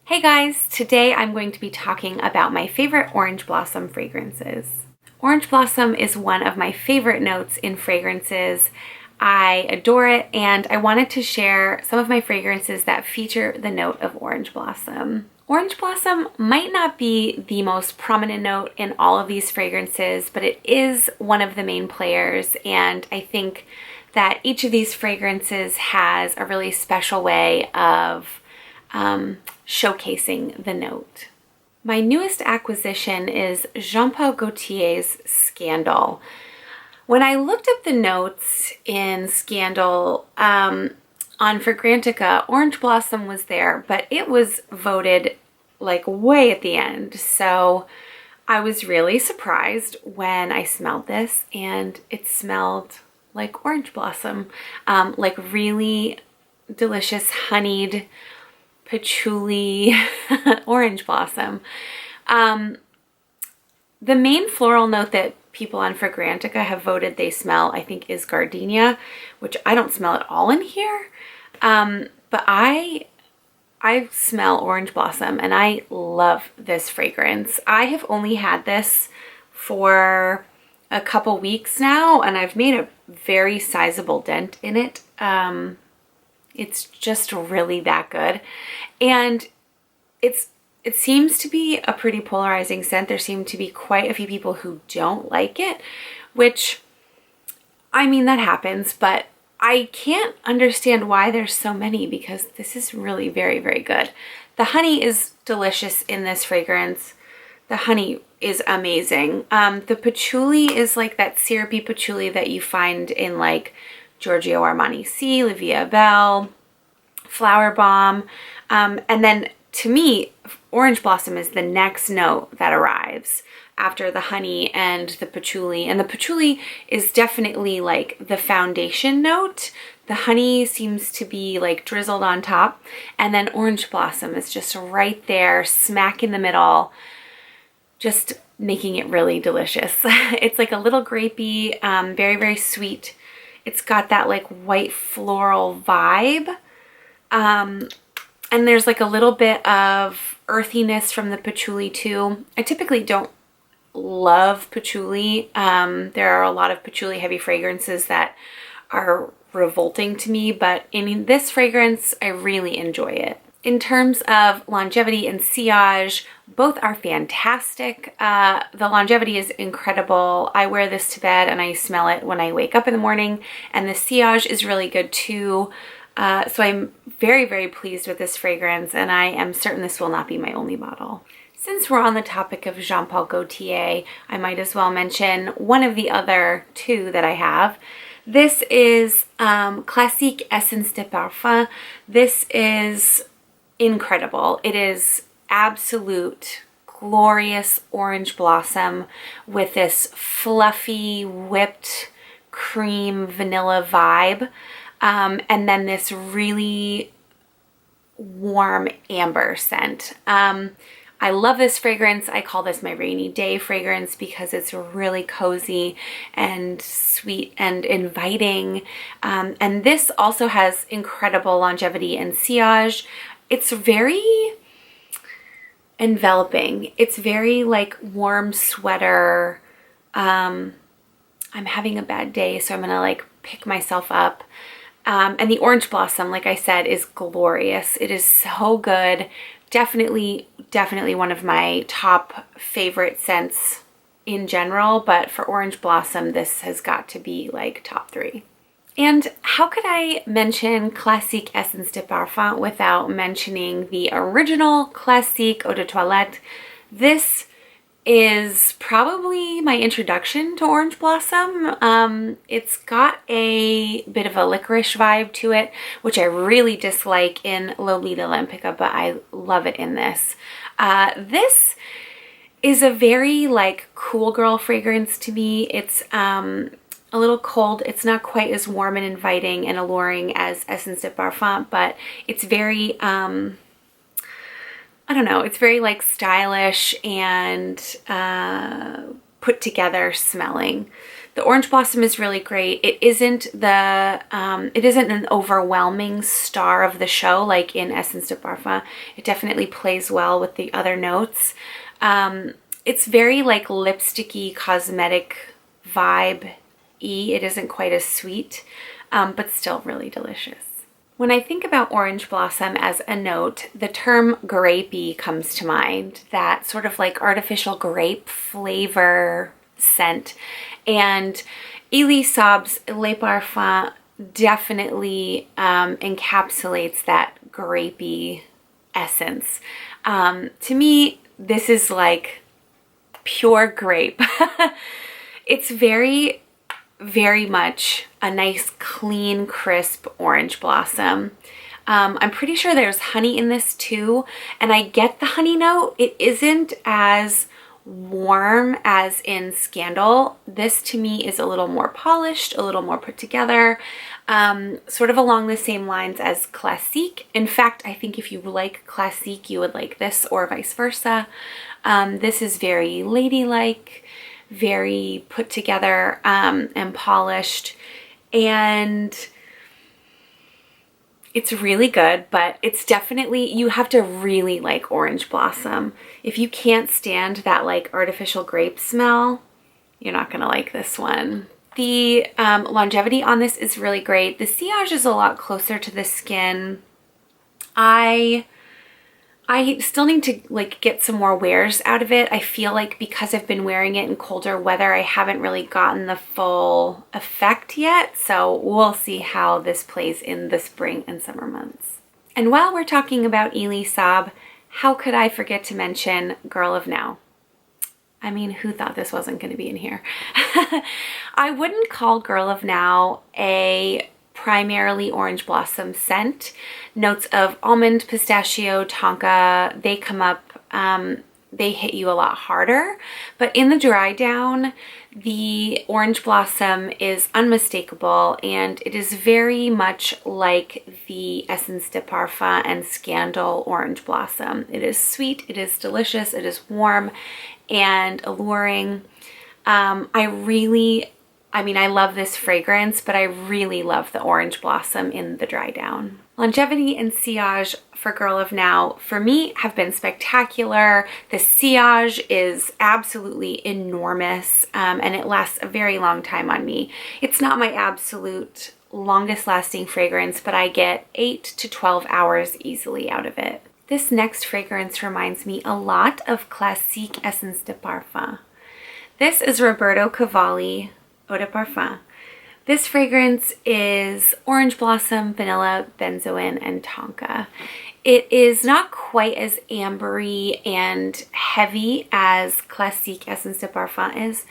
Hey guys, today I'm going to be talking about my favorite orange blossom fragrances. Orange blossom is one of my favorite notes in fragrances. I adore it, and I wanted to share some of my fragrances that feature the note of orange blossom. Orange blossom might not be the most prominent note in all of these fragrances, but it is one of the main players, and I think that each of these fragrances has a really special way of showcasing the note. My newest acquisition is Jean-Paul Gaultier's Scandal. When I looked up the notes in Scandal on Fragrantica, Orange Blossom was there, but it was voted like way at the end. So I was really surprised when I smelled this, and it smelled like orange blossom, like really delicious honeyed patchouli orange blossom. The main floral note that people on Fragrantica have voted they smell, I think, is gardenia, which I don't smell at all in here. But I smell orange blossom, and I love this fragrance. I have only had this for a couple weeks now, and I've made a very sizable dent in it. It's just really that good. And it seems to be a pretty polarizing scent. There seem to be quite a few people who don't like it, which, I mean, that happens, but I can't understand why there's so many, because this is really very, very good. The honey is delicious in this fragrance. The honey is amazing. The patchouli is like that syrupy patchouli that you find in like Giorgio Armani C, La Vie Est Belle, Flower Bomb. And then to me, orange blossom is the next note that arrives after the honey and the patchouli. And the patchouli is definitely like the foundation note. The honey seems to be like drizzled on top. And then orange blossom is just right there, smack in the middle, just making it really delicious. It's like a little grapey, very, very sweet. It's got that like white floral vibe. And there's like a little bit of earthiness from the patchouli too. I typically don't love patchouli. There are a lot of patchouli heavy fragrances that are revolting to me, but in this fragrance, I really enjoy it. In terms of longevity and sillage, both are fantastic. The longevity is incredible. I wear this to bed and I smell it when I wake up in the morning, and the sillage is really good too. So I'm very, very pleased with this fragrance, and I am certain this will not be my only bottle. Since we're on the topic of Jean-Paul Gaultier, I might as well mention one of the other two that I have. This is Classique Essence de Parfum. This is incredible. It is absolute glorious orange blossom with this fluffy whipped cream vanilla vibe. And then this really warm amber scent. I love this fragrance. I call this my rainy day fragrance because it's really cozy and sweet and inviting. And this also has incredible longevity and sillage. It's very enveloping. It's very like warm sweater. I'm having a bad day, so I'm gonna like pick myself up. And the orange blossom, like I said, is glorious. It is so good. Definitely one of my top favorite scents in general, but for orange blossom, this has got to be like top 3. And how could I mention Classique Essence de Parfum without mentioning the original Classique Eau de Toilette? This is probably my introduction to orange blossom. It's got a bit of a licorice vibe to it, which I really dislike in Lolita Lempicka, but I love it in this. This is a very like cool girl fragrance to me. It's a little cold. It's not quite as warm and inviting and alluring as Essence de Parfum, but it's very I don't know, it's very like stylish and put together smelling. The Orange Blossom is really great. It isn't an overwhelming star of the show like in Essence de Parfum. It definitely plays well with the other notes. It's very like lipsticky, cosmetic vibe-y. It isn't quite as sweet, but still really delicious. When I think about Orange Blossom as a note, the term grapey comes to mind, that sort of like artificial grape flavor scent. And Elie Saab's Le Parfum definitely encapsulates that grapey essence. To me, this is like pure grape. It's very, very much a nice, clean, crisp Orange Blossom. I'm pretty sure there's honey in this too, and I get the honey note. It isn't as warm as in Scandal. This to me is a little more polished, a little more put together, sort of along the same lines as Classique. In fact, I think if you like Classique, you would like this, or vice versa. This is very ladylike, very put together and polished, and it's really good, but it's definitely, you have to really like Orange Blossom. If you can't stand that like artificial grape smell, you're not gonna like this one. The longevity on this is really great. The sillage is a lot closer to the skin. I still need to like get some more wears out of it. I feel like because I've been wearing it in colder weather, I haven't really gotten the full effect yet. So we'll see how this plays in the spring and summer months. And while we're talking about Elie Saab, how could I forget to mention Girl of Now? I mean, who thought this wasn't going to be in here? I wouldn't call Girl of Now a primarily Orange Blossom scent. Notes of almond, pistachio, tonka, they come up, they hit you a lot harder. But in the dry down, the Orange Blossom is unmistakable, and it is very much like the Essence de Parfum and Scandal Orange Blossom. It is sweet, it is delicious, it is warm and alluring. I love this fragrance, but I really love the Orange Blossom in the dry down. Longevity and sillage for Girl of Now, for me, have been spectacular. The sillage is absolutely enormous, and it lasts a very long time on me. It's not my absolute longest lasting fragrance, but I get 8 to 12 hours easily out of it. This next fragrance reminds me a lot of Classique Essence de Parfum. This is Roberto Cavalli Eau de Parfum. This fragrance is orange blossom, vanilla, benzoin, and tonka. It is not quite as ambery and heavy as Classique Essence de Parfum is.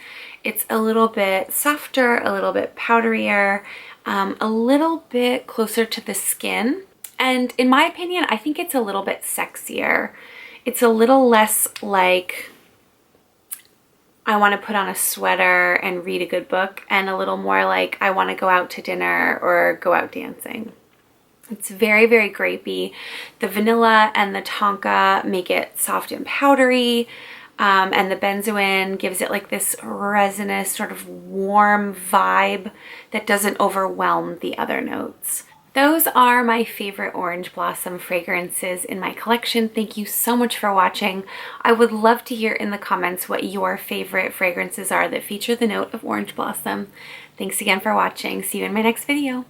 It's a little bit softer, a little bit powderier, a little bit closer to the skin. And in my opinion, I think it's a little bit sexier. It's a little less like I want to put on a sweater and read a good book, and a little more like I want to go out to dinner or go out dancing. It's very, very grapey. The vanilla and the tonka make it soft and powdery, and the benzoin gives it like this resinous sort of warm vibe that doesn't overwhelm the other notes. Those are my favorite Orange Blossom fragrances in my collection. Thank you so much for watching. I would love to hear in the comments what your favorite fragrances are that feature the note of Orange Blossom. Thanks again for watching. See you in my next video.